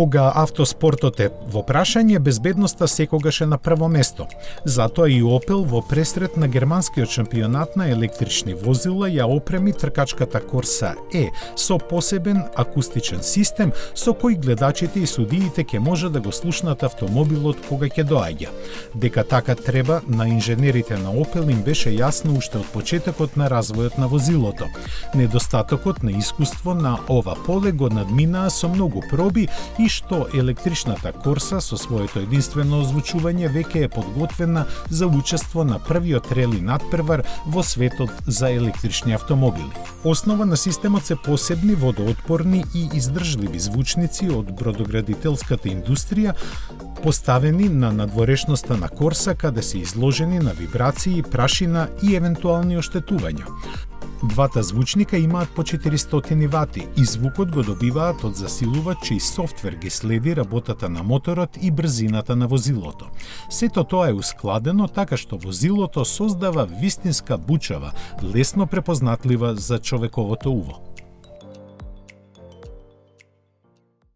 Кога автоспортот е во прашање, безбедноста секогаш е на прво место. Затоа и Opel во пресрет на германскиот шампионат на електрични возила ја опреми тркачката Corsa E со посебен акустичен систем со кој гледачите и судиите ќе може да го слушнат автомобилот кога ќе доаѓа. Дека така треба на инженерите на Opel им беше јасно уште од почетокот на развојот на возилото. Недостатокот на искуство на ова поле го надминаа со многу проби и што електричната Корса со своето единствено озвучување веќе е подготвена за учество на првиот рели надпревар во светот за електрични автомобили. Основа на системот се посебни водоотпорни и издржливи звучници од бродоградителската индустрија, поставени на надворешноста на Корса, каде се изложени на вибрации, прашина и евентуални оштетувања. Двата звучника имаат по 400 вати и звукот го добиваат од засилувач чиј софтвер ги следи работата на моторот и брзината на возилото. Сето тоа е ускладено така што возилото создава вистинска бучава, лесно препознатлива за човековото уво.